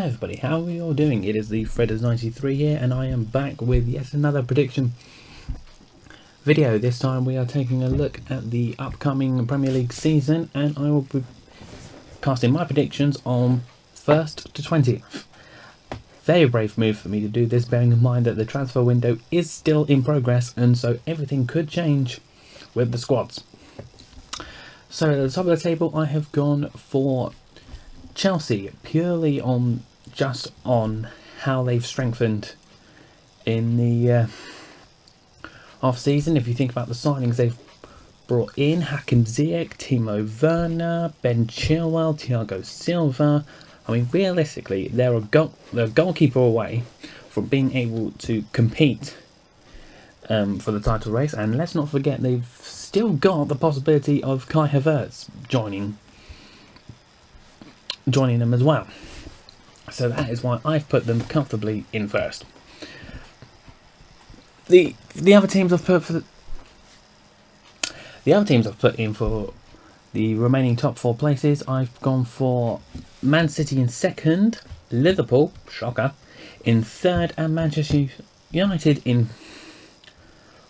everybody, how are you all doing? It is the Fredders93 here, and I am back with yet another prediction video. This time we are taking a look at the upcoming Premier League season, and I will be casting my predictions on 1st to 20th. Very brave move for me to do this, bearing in mind that the transfer window is still in progress, and so everything could change with the squads. So at the top of the table I have gone for Chelsea, purely on how they've strengthened in the off-season. If you think about the signings they've brought in, Hakim Ziyech, Timo Werner, Ben Chilwell, Thiago Silva. I mean, realistically, they're a goalkeeper away from being able to compete for the title race. And let's not forget, they've still got the possibility of Kai Havertz joining them as well. So that is why I've put them comfortably in first. The other teams I've put in for the remaining top 4 places, I've gone for Man City in second, Liverpool, shocker, in third, and Manchester United in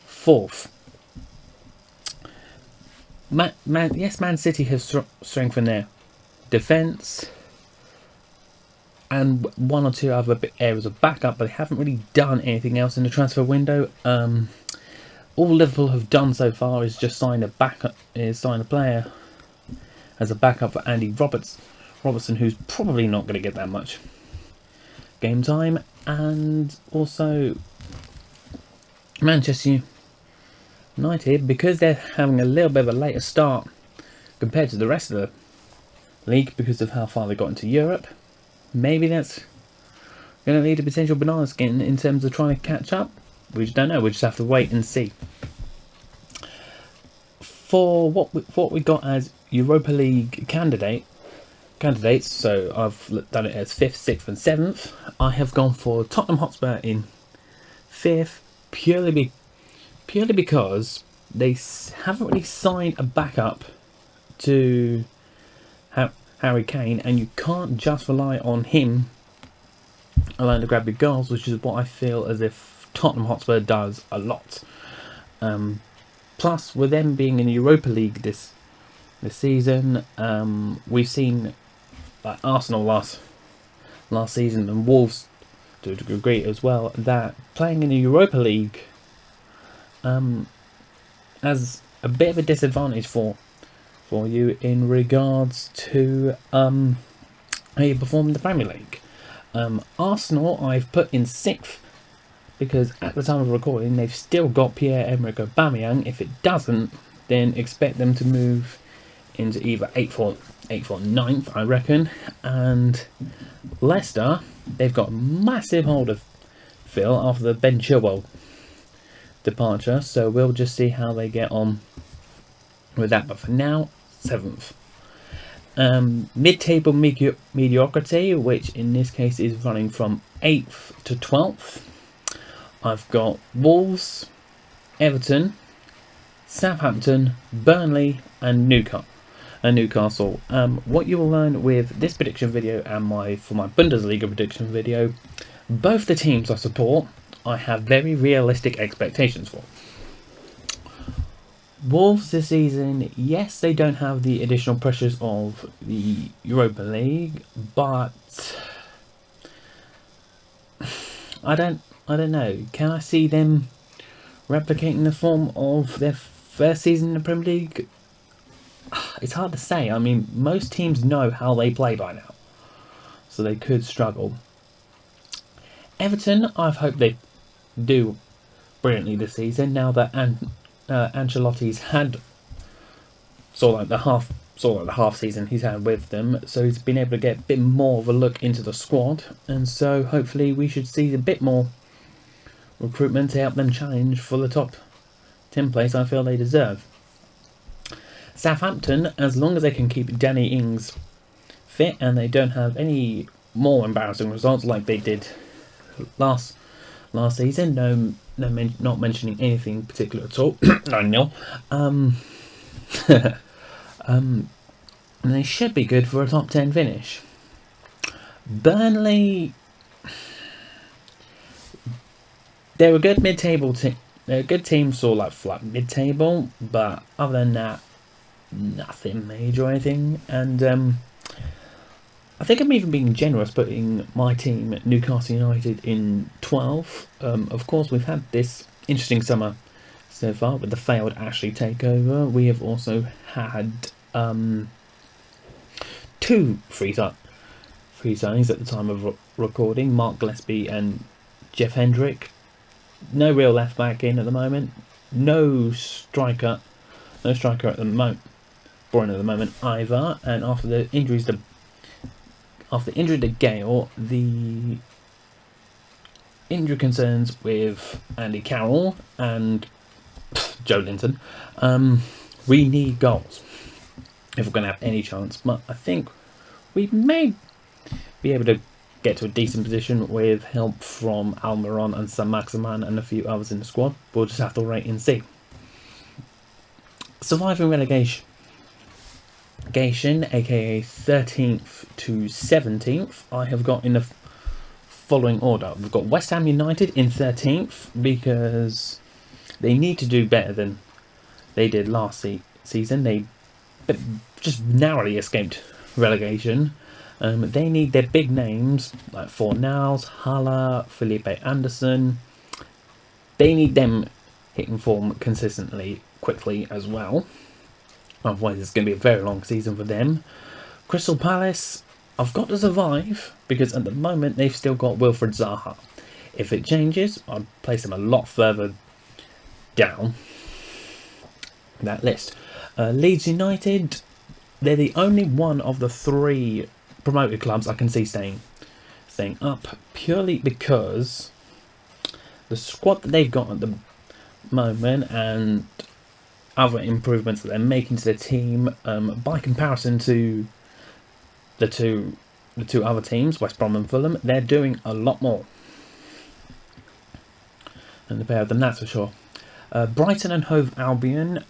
fourth. Man City has strengthened their defence and one or two other areas of backup, but they haven't really done anything else in the transfer window. All Liverpool have done so far is just sign a player as a backup for Andy Robertson, who's probably not going to get that much game time. And also Manchester United, because they're having a little bit of a later start compared to the rest of the league because of how far they got into Europe, maybe that's going to lead to potential banana skin in terms of trying to catch up. We just don't know. We just have to wait and see. For what we got as Europa League candidates, so I've done it as 5th, 6th and 7th. I have gone for Tottenham Hotspur in 5th, purely because they haven't really signed a backup to Harry Kane, and you can't just rely on him alone to grab your goals, which is what I feel as if Tottenham Hotspur does a lot. Plus, with them being in the Europa League this season, we've seen like Arsenal last season and Wolves to a degree as well, that playing in the Europa League has a bit of a disadvantage for you in regards to how you perform in the Premier League. Arsenal I've put in 6th because at the time of recording they've still got Pierre-Emerick Aubameyang. If it doesn't, then expect them to move into either 8th or 9th, I reckon. And Leicester, they've got massive hold of Phil after the Ben Chilwell departure, so we'll just see how they get on with that. But for now, 7th. Mid-table mediocrity, which in this case is running from 8th to 12th. I've got Wolves, Everton, Southampton, Burnley and Newcastle. What you will learn with this prediction video and for my Bundesliga prediction video, both the teams I support I have very realistic expectations for. Wolves this season, yes, they don't have the additional pressures of the Europa League, but I don't know. Can I see them replicating the form of their first season in the Premier League? It's hard to say. I mean, most teams know how they play by now, so they could struggle. Everton, I've hoped they do brilliantly this season, now that Ancelotti's had sort of the half season he's had with them, so he's been able to get a bit more of a look into the squad, and so hopefully we should see a bit more recruitment to help them challenge for the top 10 place I feel they deserve. Southampton, as long as they can keep Danny Ings fit and they don't have any more embarrassing results like they did last season, not mentioning anything particular at all, 9-0, and they should be good for a top 10 finish. Burnley, they're a good mid-table team. They're a good team, sort of like flat mid-table, but other than that, nothing major or anything. And I think I'm even being generous putting my team, Newcastle United, in 12th. Of course, we've had this interesting summer so far with the failed Ashley takeover. We have also had two free signings at the time of recording, Mark Gillespie and Jeff Hendrick. No real left back in at the moment. No striker at the moment. Boring at the moment either. And after the injury to Gale, the injury concerns with Andy Carroll and Joe Linton, we need goals if we're going to have any chance. But I think we may be able to get to a decent position with help from Almiron and Saint-Maximin and a few others in the squad. We'll just have to wait and see. Surviving relegation, aka 13th to 17th, I have got in the following order. We've got West Ham United in 13th because they need to do better than they did last season. They just narrowly escaped relegation. They need their big names like Fornals, Haller, Felipe Anderson. They need them hitting form consistently, quickly as well. Otherwise, it's going to be a very long season for them. Crystal Palace, I've got to survive because at the moment they've still got Wilfred Zaha. If it changes, I'd place them a lot further down that list. Leeds United, they're the only one of the three promoted clubs I can see staying up, purely because the squad that they've got at the moment and other improvements that they're making to the team, by comparison to the two other teams, West Brom and Fulham, they're doing a lot more than the pair of them, that's for sure. Brighton and Hove Albion,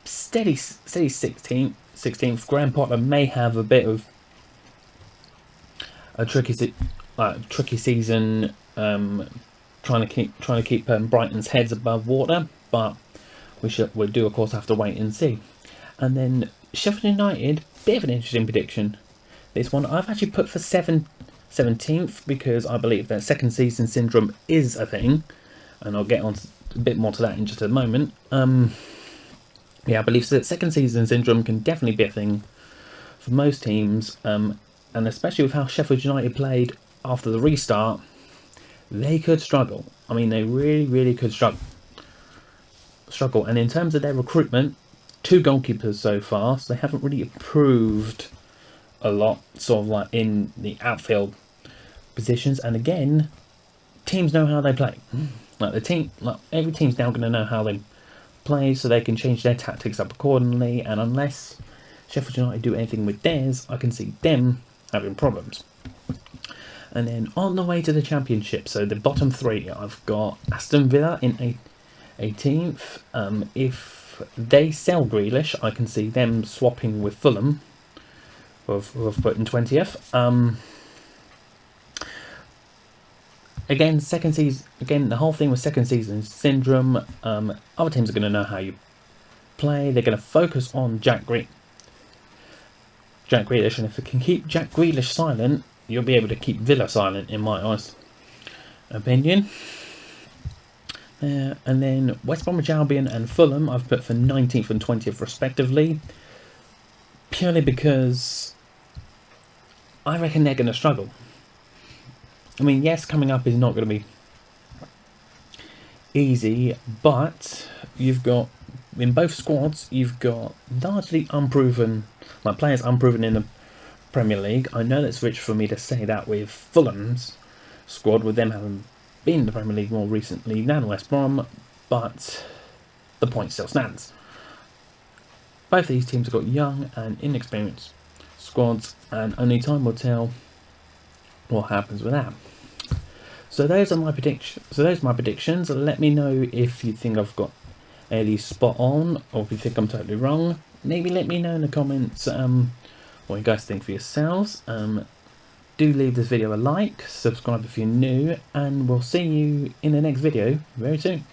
steady 16th. Graham Potter may have a bit of a tricky season, trying to keep Brighton's heads above water, but we do of course have to wait and see. And then Sheffield United, bit of an interesting prediction. This one I've actually put for 17th because I believe that second season syndrome is a thing, and I'll get on a bit more to that in just a moment. Yeah, I believe that second season syndrome can definitely be a thing for most teams, and especially with how Sheffield United played after the restart, they could struggle. I mean, they really, really could struggle. And in terms of their recruitment, 2 goalkeepers so far, so they haven't really improved a lot, sort of like in the outfield positions. And again, teams know how they play. Every team's now going to know how they play, so they can change their tactics up accordingly. And unless Sheffield United do anything with theirs, I can see them having problems. And then on the way to the Championship, so the bottom 3, I've got Aston Villa in 18th. If they sell Grealish, I can see them swapping with Fulham, who I've put in 20th. Again, the whole thing with second season syndrome. Other teams are going to know how you play. They're going to focus on Jack Grealish, and if it can keep Jack Grealish silent, you'll be able to keep Villa silent, in my honest opinion. And then West Bromwich Albion and Fulham I've put for 19th and 20th respectively, purely because I reckon they're going to struggle. I mean, yes, coming up is not going to be easy, but you've got, in both squads, you've got largely unproven, like players unproven in the Premier League. I know that's rich for me to say that with Fulham's squad, with them having been in the Premier League more recently than West Brom, but the point still stands. Both of these teams have got young and inexperienced squads, and only time will tell what happens with that. So those are my predictions. Let me know if you think I've got any spot on, or if you think I'm totally wrong. Maybe let me know in the comments what you guys think for yourselves. Do leave this video a like, subscribe if you're new, and we'll see you in the next video very soon.